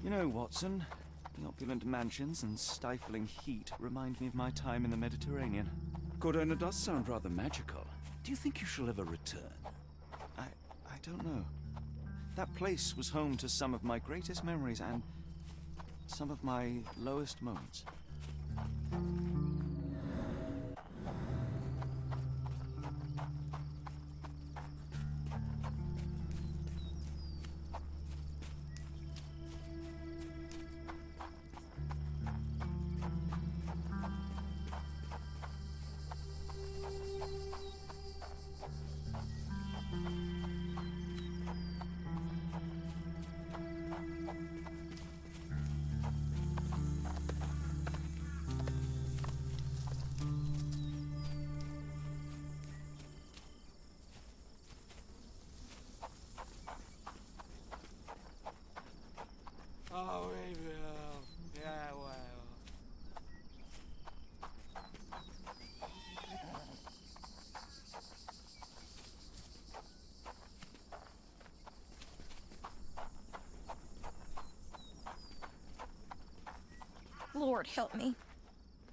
You know, Watson, the opulent mansions and stifling heat remind me of my time in the Mediterranean. Cordona does sound rather magical. Do you think you shall ever return? I don't know. That place was home to some of my greatest memories and some of my lowest moments. Oh, yeah, well. Lord help me.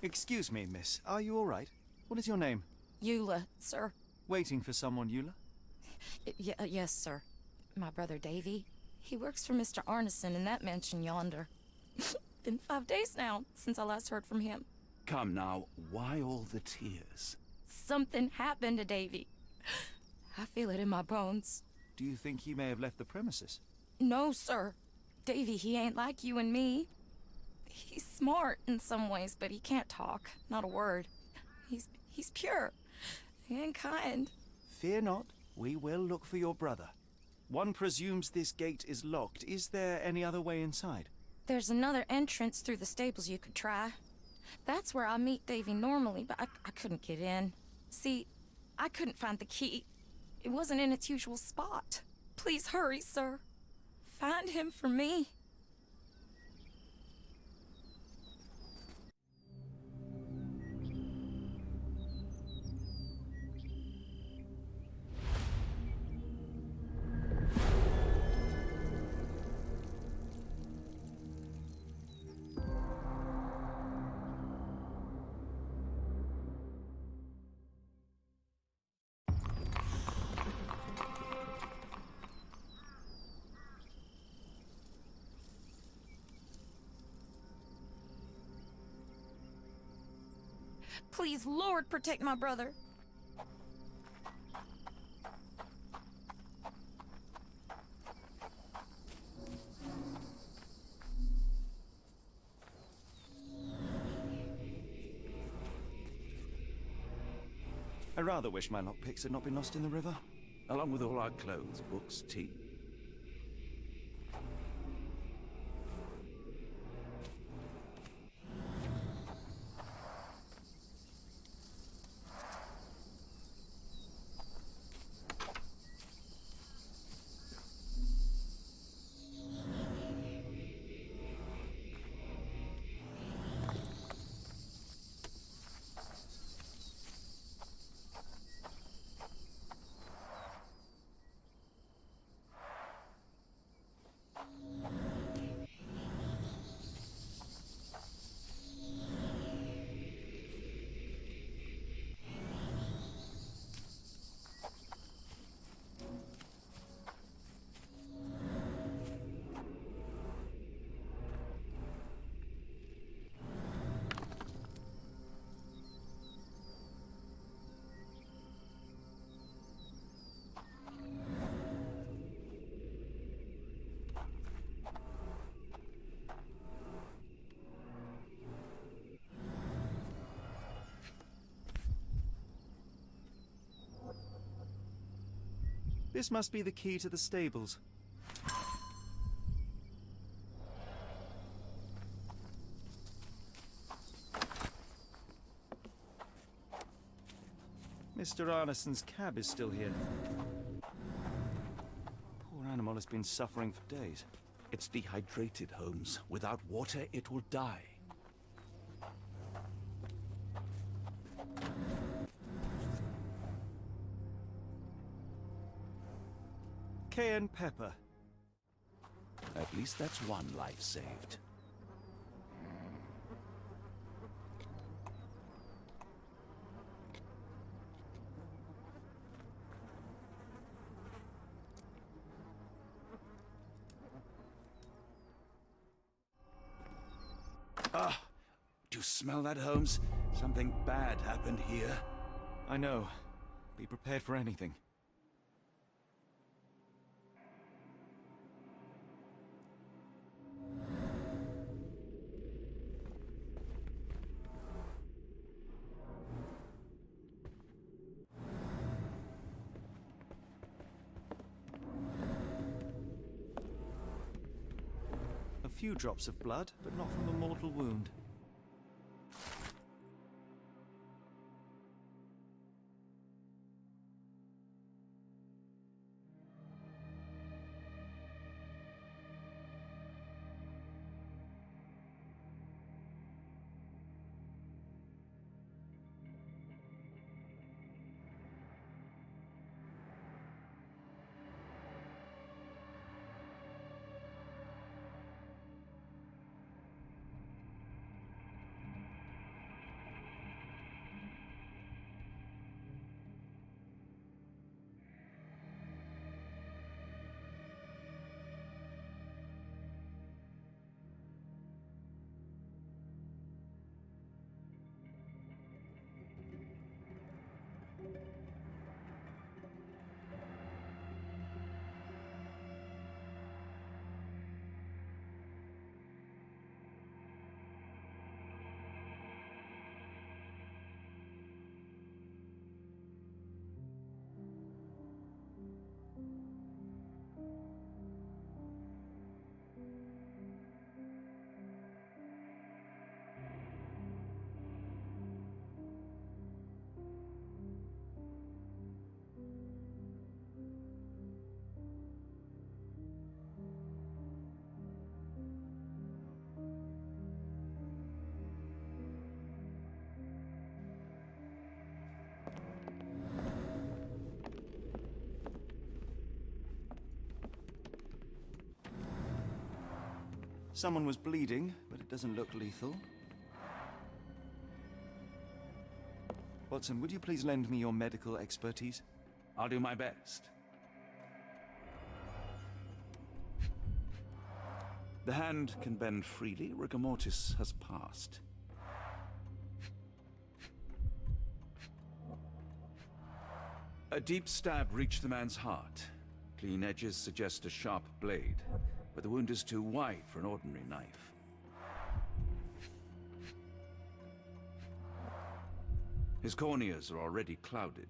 Excuse me, miss. Are you all right? What is your name? Eula, sir. Waiting for someone, Eula? Yes, sir. My brother Davy. He works for Mr. Arneson in that mansion yonder. Been 5 days now since I last heard from him. Come now, why all the tears? Something happened to Davy. I feel it in my bones. Do you think he may have left the premises? No, sir. Davy, he ain't like you and me. He's smart in some ways, but he can't talk. Not a word. He's pure and kind. Fear not. We will look for your brother. One presumes this gate is locked. Is there any other way inside? There's another entrance through the stables you could try. That's where I meet Davy normally, but I couldn't get in. See, I couldn't find the key. It wasn't in its usual spot. Please hurry, sir. Find him for me. Please, Lord, protect my brother. I rather wish my lockpicks had not been lost in the river. Along with all our clothes, books, tea. This must be the key to the stables. Mr. Arneson's cab is still here. Poor animal has been suffering for days. It's dehydrated, Holmes. Without water, it will die. Cayenne pepper. At least that's one life saved. Ah! Do you smell that, Holmes? Something bad happened here. I know. Be prepared for anything. A few drops of blood, but not from a mortal wound. Someone was bleeding, but it doesn't look lethal. Watson, would you please lend me your medical expertise? I'll do my best. The hand can bend freely. Rigor mortis has passed. A deep stab reached the man's heart. Clean edges suggest a sharp blade, but the wound is too wide for an ordinary knife. His corneas are already clouded.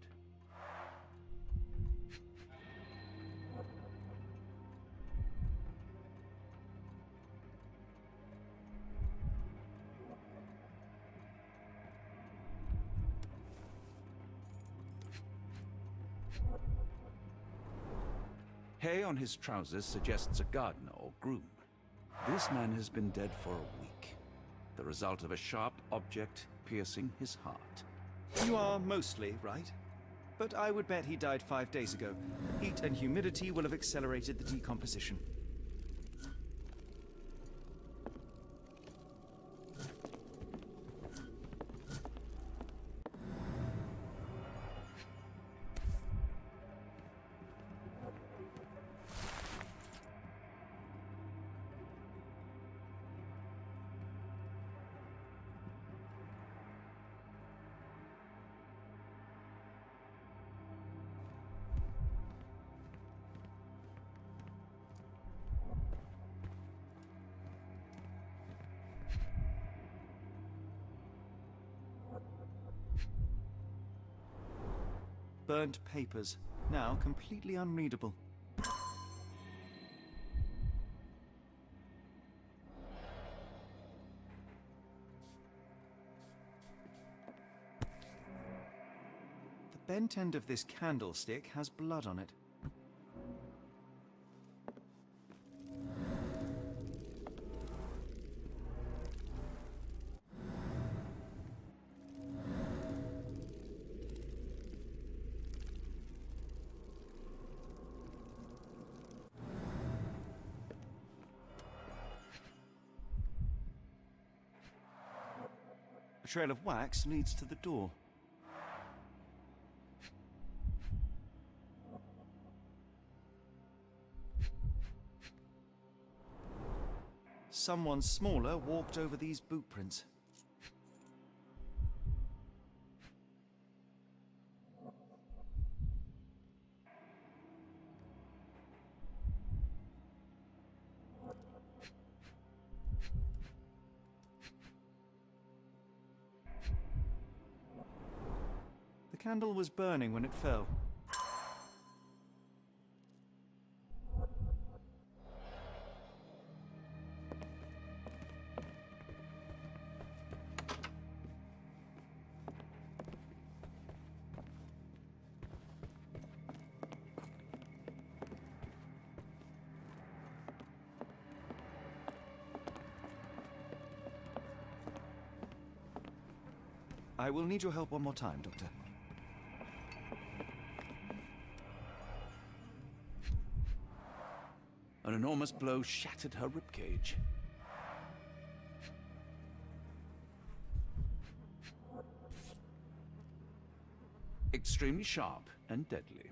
Hay on his trousers suggests a gardener or groom. This man has been dead for a week, the result of a sharp object piercing his heart. You are mostly right. But I would bet he died 5 days ago. Heat and humidity will have accelerated the decomposition. Burnt papers, now completely unreadable. The bent end of this candlestick has blood on it. trail of wax leads to the door. Someone smaller walked over these boot prints. The candle was burning when it fell. I will need your help one more time, Doctor. An enormous blow shattered her ribcage. Extremely sharp and deadly.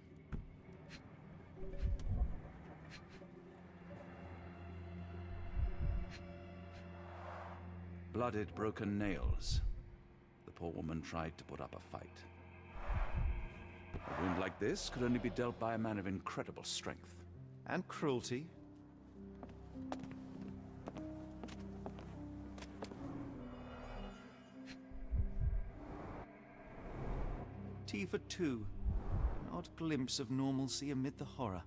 Blooded, broken nails. The poor woman tried to put up a fight. A wound like this could only be dealt by a man of incredible strength. And cruelty. Tea for two. An odd glimpse of normalcy amid the horror.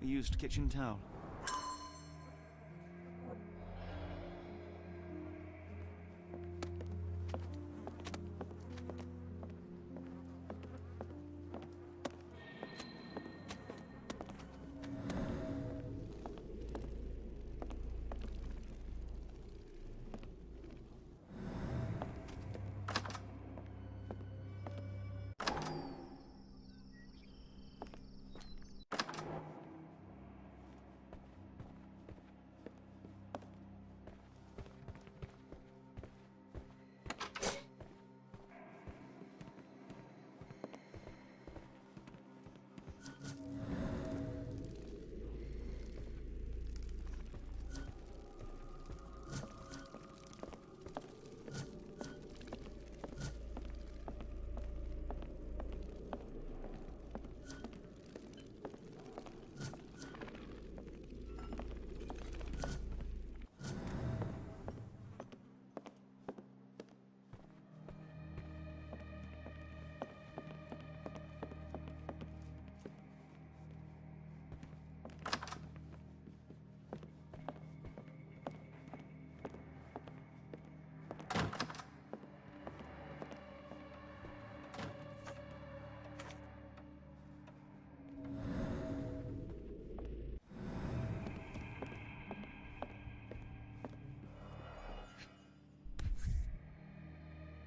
A used kitchen towel.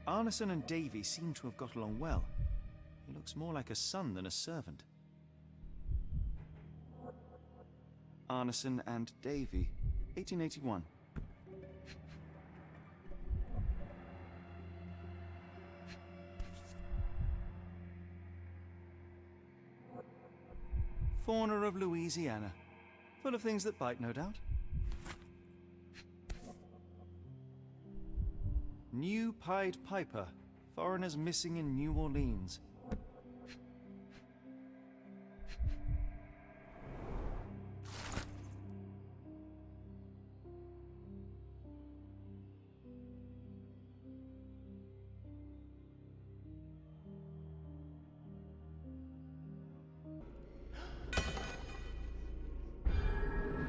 Arneson and Davy seem to have got along well. He looks more like a son than a servant. Arneson and Davy, 1881. Fauna of Louisiana. Full of things that bite, no doubt. New Pied Piper. Foreigners missing in New Orleans.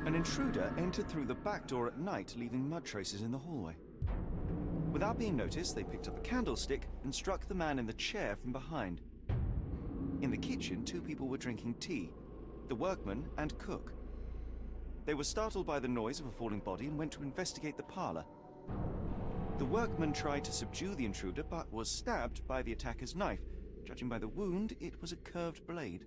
An intruder entered through the back door at night, leaving mud traces in the hallway. Without being noticed, they picked up a candlestick and struck the man in the chair from behind. In the kitchen, two people were drinking tea, the workman and cook. They were startled by the noise of a falling body and went to investigate the parlor. The workman tried to subdue the intruder, but was stabbed by the attacker's knife, Judging by the wound, it was a curved blade.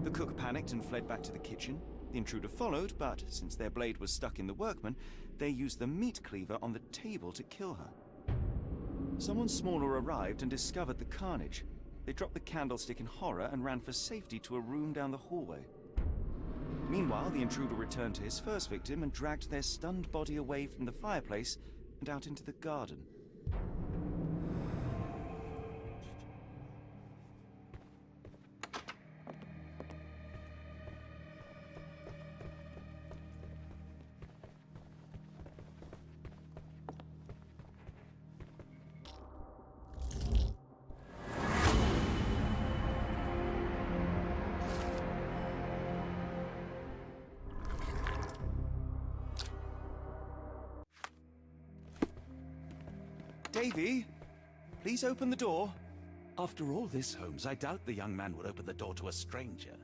The cook panicked and fled back to the kitchen. The intruder followed, but since their blade was stuck in the workman, they used the meat cleaver on the table to kill her. Someone smaller arrived and discovered the carnage. They dropped the candlestick in horror and ran for safety to a room down the hallway. Meanwhile, the intruder returned to his first victim and dragged their stunned body away from the fireplace and out into the garden. Davy, please open the door. After all this, Holmes, I doubt the young man would open the door to a stranger.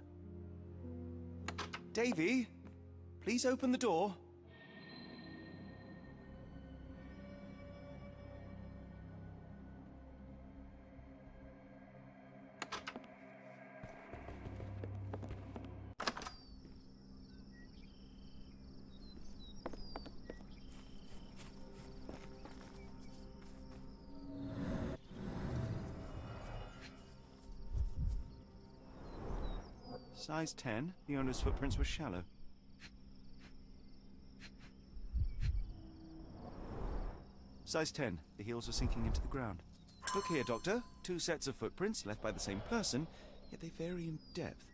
Davy, please open the door. Size 10, the owner's footprints were shallow. Size 10, the heels were sinking into the ground. Look here, Doctor. 2 sets of footprints left by the same person, yet they vary in depth.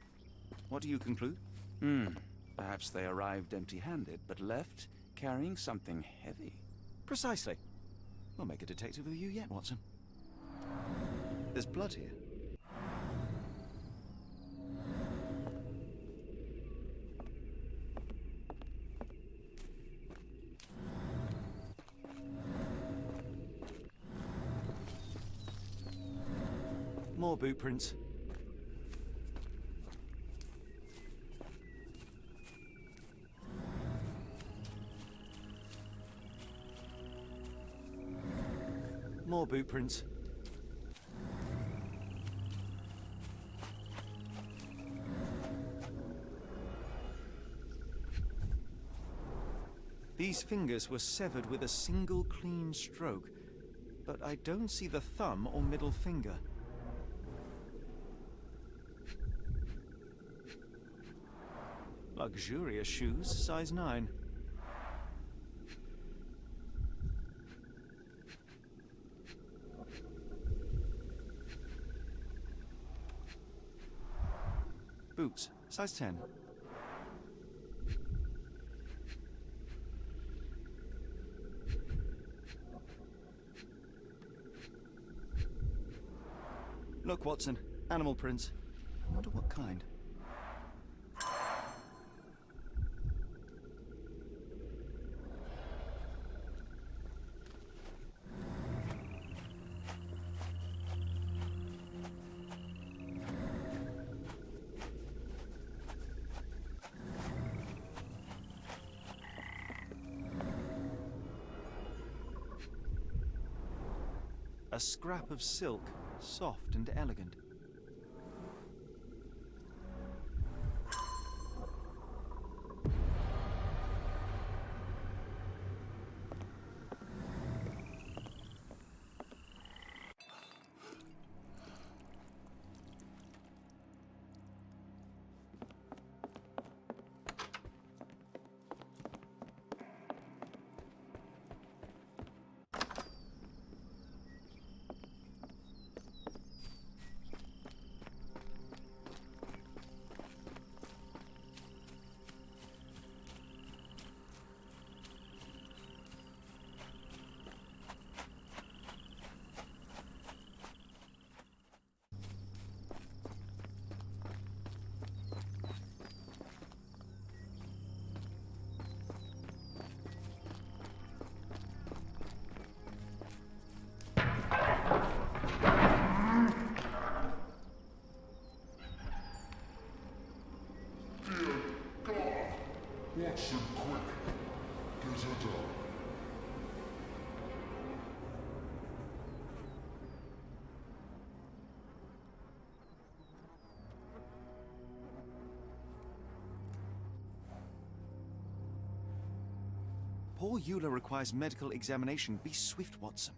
What do you conclude? Perhaps they arrived empty-handed, but left carrying something heavy. Precisely. We'll make a detective of you yet, Watson. There's blood here. More boot prints. More boot prints. These fingers were severed with a single clean stroke, but I don't see the thumb or middle finger. Luxurious shoes, size 9. Boots, size 10. Look, Watson, animal prints. I wonder what kind. A scrap of silk, soft and elegant. Poor Eula requires medical examination. Be swift, Watson.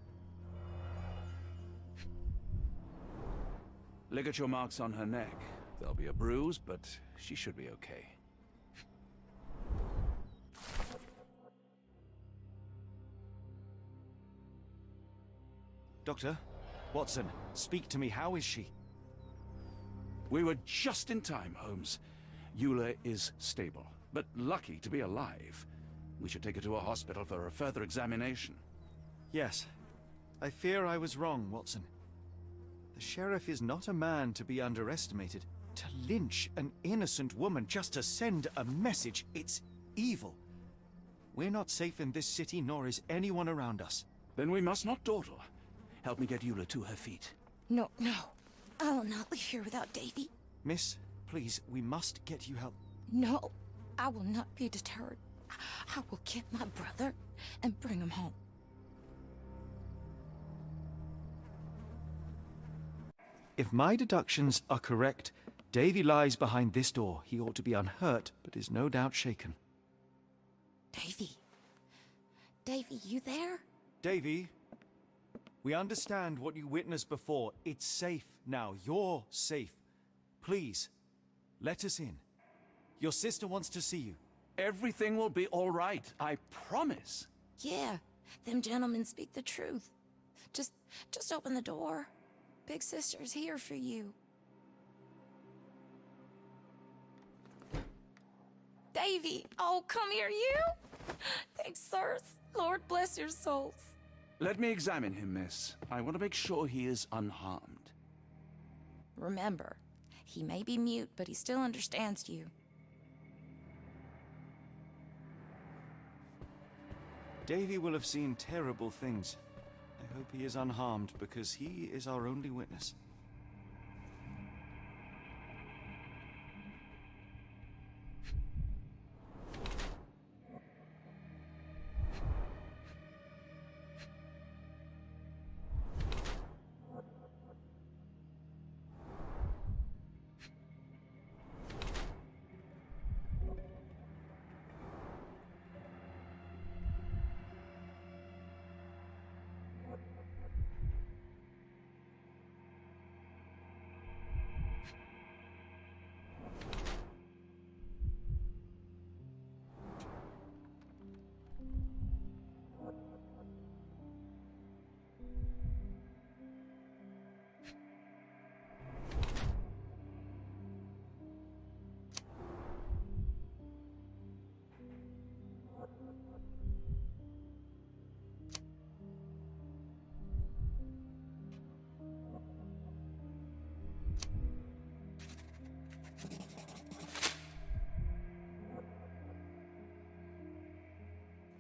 Ligature marks on her neck. There'll be a bruise, but she should be okay. Doctor? Watson, speak to me. How is she? We were just in time, Holmes. Eula is stable, but lucky to be alive. We should take her to a hospital for a further examination. Yes. I fear I was wrong, Watson. The sheriff is not a man to be underestimated. To lynch an innocent woman just to send a message, it's evil. We're not safe in this city, nor is anyone around us. Then we must not dawdle. Help me get Eula to her feet. No, no. I will not leave here without Davy. Miss, please, we must get you help. No, I will not be deterred. I will get my brother and bring him home. If my deductions are correct, Davy lies behind this door. He ought to be unhurt, but is no doubt shaken. Davy. Davy, you there? Davy, we understand what you witnessed before. It's safe now. You're safe. Please, let us in. Your sister wants to see you. Everything will be all right, I promise. Yeah, them gentlemen speak the truth. Just open the door. Big sister's here for you. Davy! Oh, come here, you! Thanks, sirs. Lord bless your souls. Let me examine him, miss. I want to make sure he is unharmed. Remember, he may be mute, but he still understands you. Davy will have seen terrible things. I hope he is unharmed, because he is our only witness.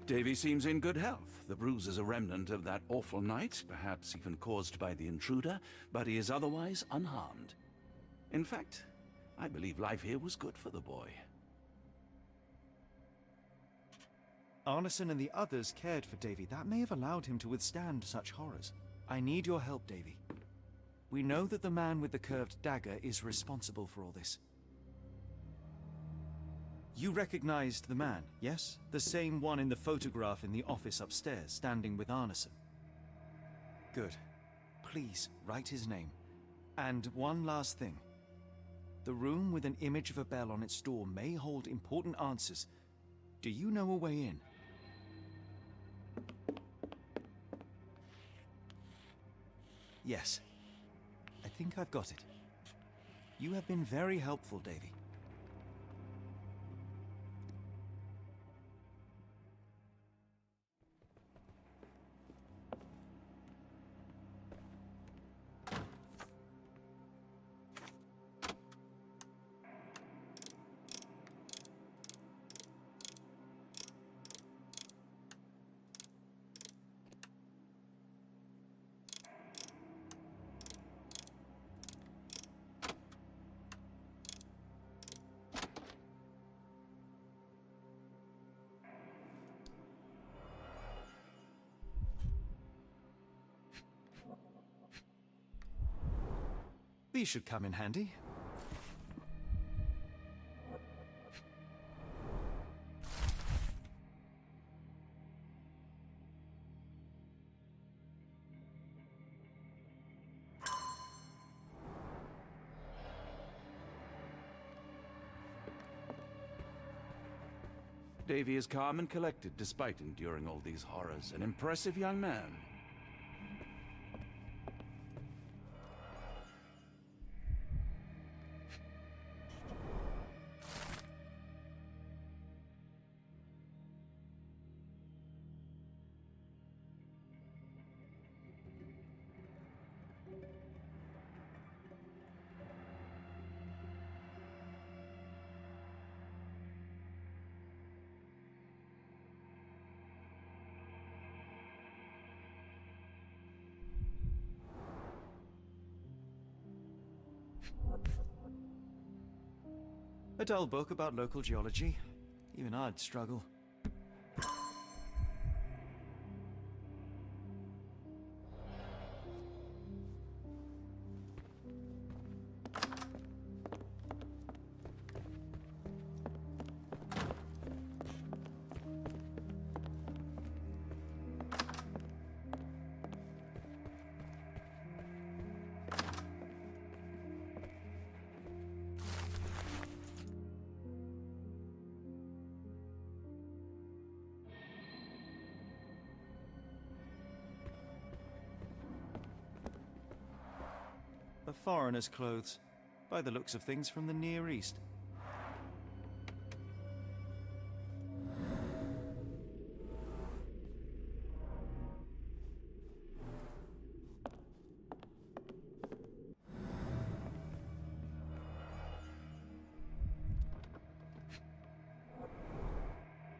Davy seems in good health. The bruise is a remnant of that awful night, perhaps even caused by the intruder, but he is otherwise unharmed. In fact, I believe life here was good for the boy. Arneson and the others cared for Davy. That may have allowed him to withstand such horrors. I need your help, Davy. We know that the man with the curved dagger is responsible for all this. You recognized the man, yes? The same one in the photograph in the office upstairs, standing with Arneson. Good. Please, write his name. And one last thing. The room with an image of a bell on its door may hold important answers. Do you know a way in? Yes. I think I've got it. You have been very helpful, Davy. These should come in handy. Davy is calm and collected despite enduring all these horrors. An impressive young man. A dull book about local geology. Even I'd struggle. A foreigner's clothes, by the looks of things from the Near East.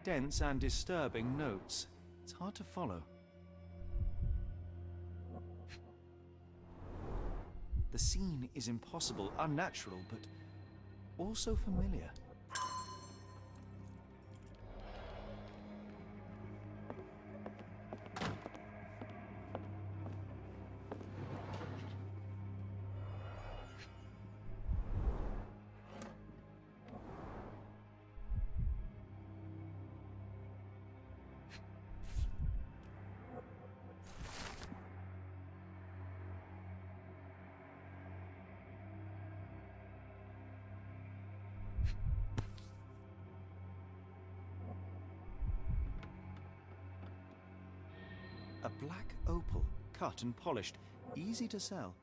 Dense and disturbing notes. It's hard to follow. The scene is impossible, unnatural, but also familiar. A black opal, cut and polished, easy to sell.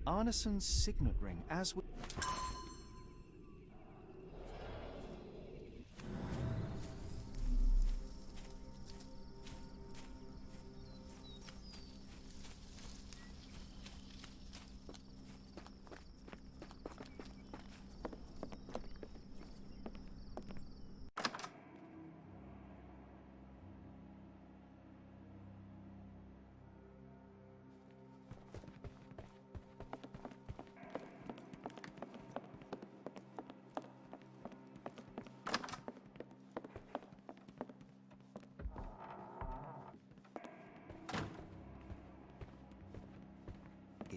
Arneson's signet ring, as with...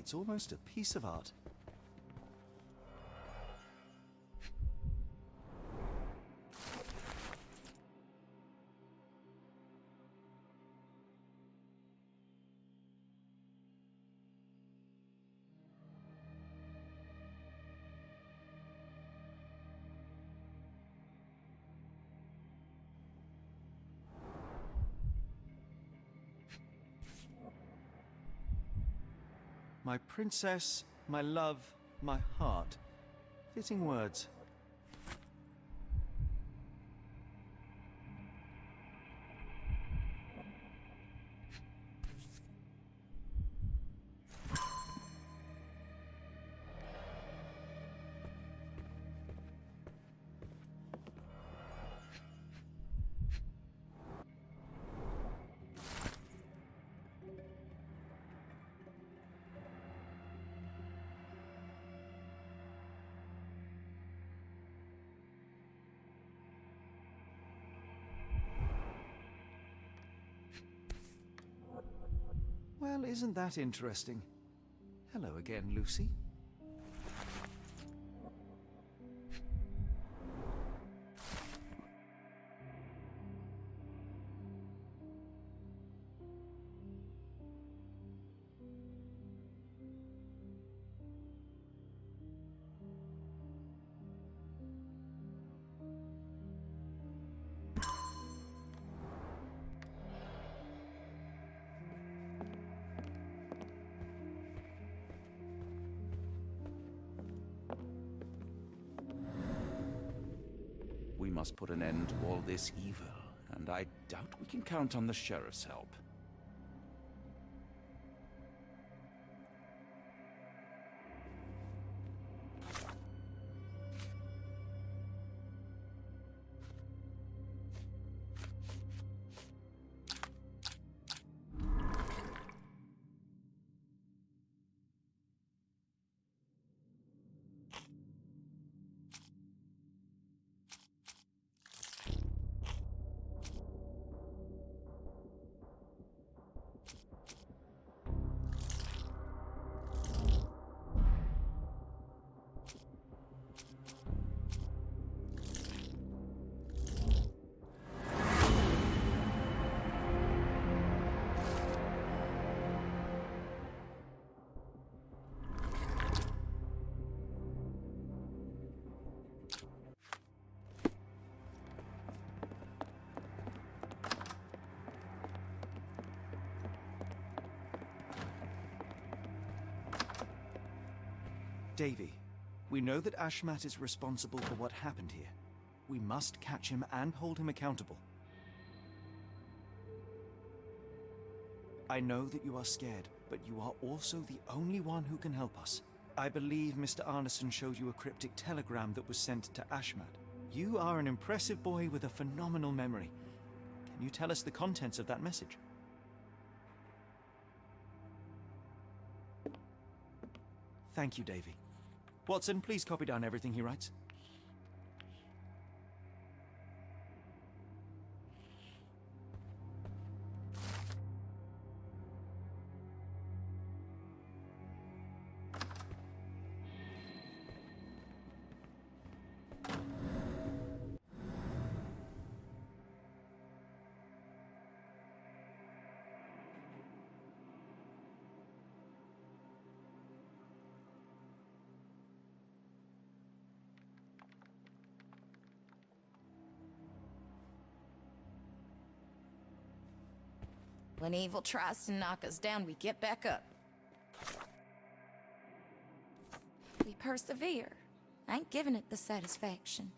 It's almost a piece of art. My princess, my love, my heart. Fitting words. Well, isn't that interesting? Hello again, Lucy. We must put an end to all this evil, and I doubt we can count on the sheriff's help. Davy, we know that Ashmat is responsible for what happened here. We must catch him and hold him accountable. I know that you are scared, but you are also the only one who can help us. I believe Mr. Arneson showed you a cryptic telegram that was sent to Ashmat. You are an impressive boy with a phenomenal memory. Can you tell us the contents of that message? Thank you, Davy. Watson, please copy down everything he writes. When evil tries to knock us down, we get back up. We persevere. I ain't giving it the satisfaction.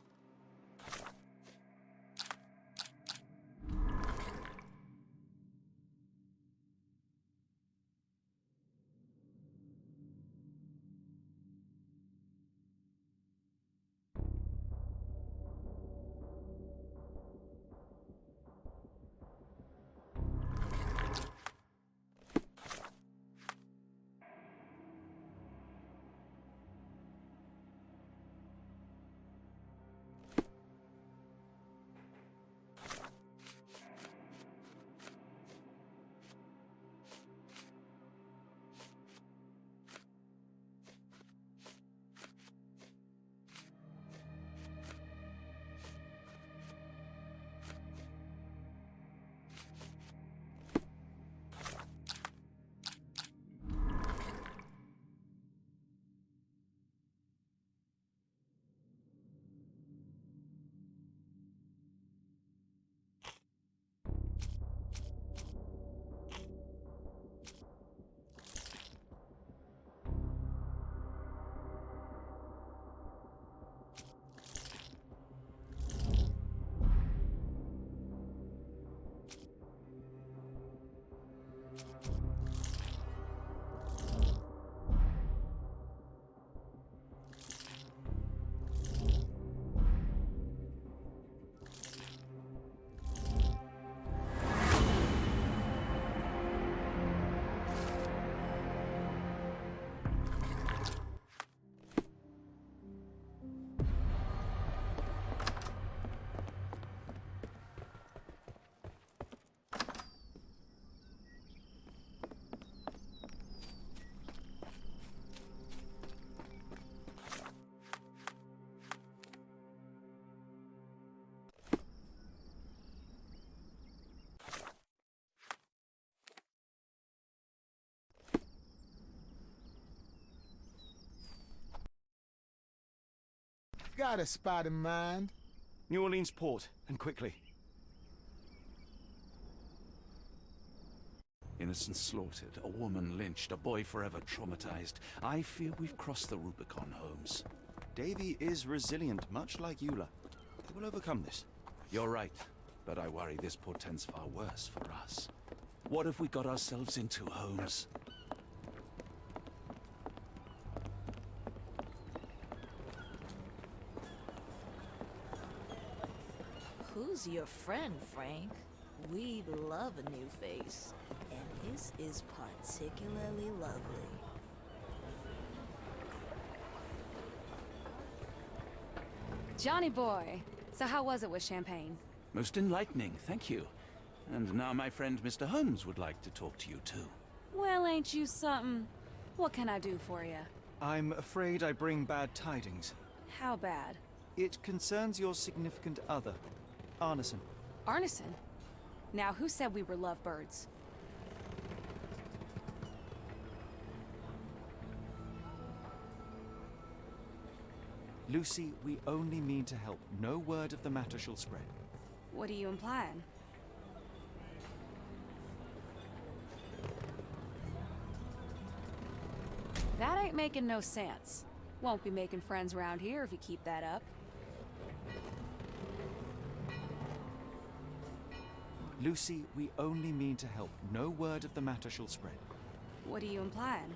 Got a spot in mind. New Orleans port, and quickly. Innocents slaughtered, a woman lynched, a boy forever traumatized. I fear we've crossed the Rubicon, Holmes. Davy is resilient, much like Eula. They will overcome this. You're right, but I worry this portends far worse for us. What have we got ourselves into, Holmes? Who's your friend, Frank? We love a new face, and this is particularly lovely. Johnny boy, so how was it with Champagne? Most enlightening, thank you. And now my friend Mr. Holmes would like to talk to you too. Well, ain't you something? What can I do for you? I'm afraid I bring bad tidings. How bad? It concerns your significant other, Arneson. Arneson? Now, who said we were lovebirds? Lucy, we only mean to help. No word of the matter shall spread. What are you implying? That ain't making no sense. Won't be making friends around here if you keep that up. Lucy, we only mean to help. No word of the matter shall spread. What are you implying?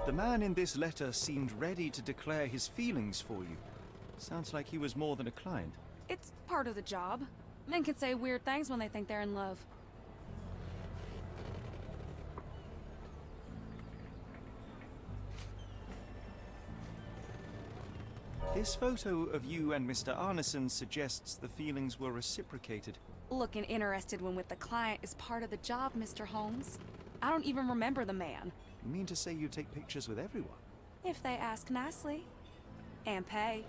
The man in this letter seemed ready to declare his feelings for you. Sounds like he was more than a client. It's part of the job. Men can say weird things when they think they're in love. This photo of you and Mr. Arneson suggests the feelings were reciprocated. Looking interested when with the client is part of the job, Mr. Holmes. I don't even remember the man. You mean to say you take pictures with everyone? If they ask nicely. And pay.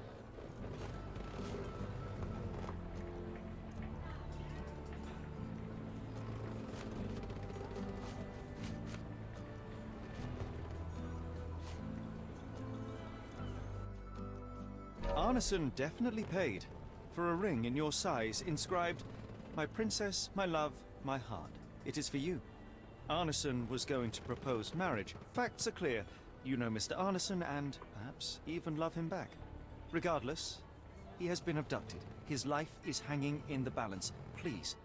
Arneson definitely paid for a ring in your size inscribed, "My princess, my love, my heart. It is for you." Arneson was going to propose marriage. Facts are clear. You know Mr. Arneson and perhaps even love him back. Regardless, he has been abducted. His life is hanging in the balance. Please,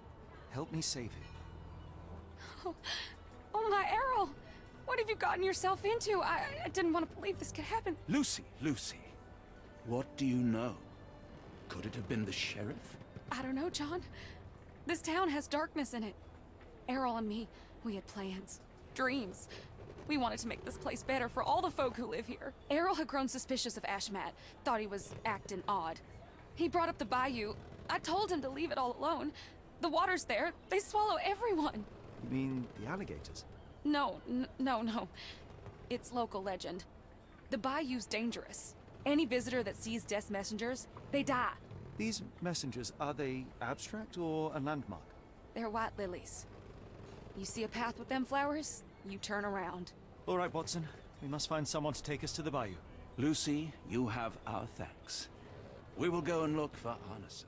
help me save him. Oh my Errol! What have you gotten yourself into? I didn't want to believe this could happen. Lucy, Lucy, what do you know? Could it have been the sheriff? I don't know, John. This town has darkness in it. Errol and me, we had plans, dreams. We wanted to make this place better for all the folk who live here. Errol had grown suspicious of Ashmat, thought he was acting odd. He brought up the bayou. I told him to leave it all alone. The water's there. They swallow everyone. You mean the alligators? No. It's local legend. The bayou's dangerous. Any visitor that sees Death's messengers, they die. These messengers, are they abstract or a landmark? They're white lilies. You see a path with them flowers, you turn around. All right, Watson. We must find someone to take us to the bayou. Lucy, you have our thanks. We will go and look for Arneson.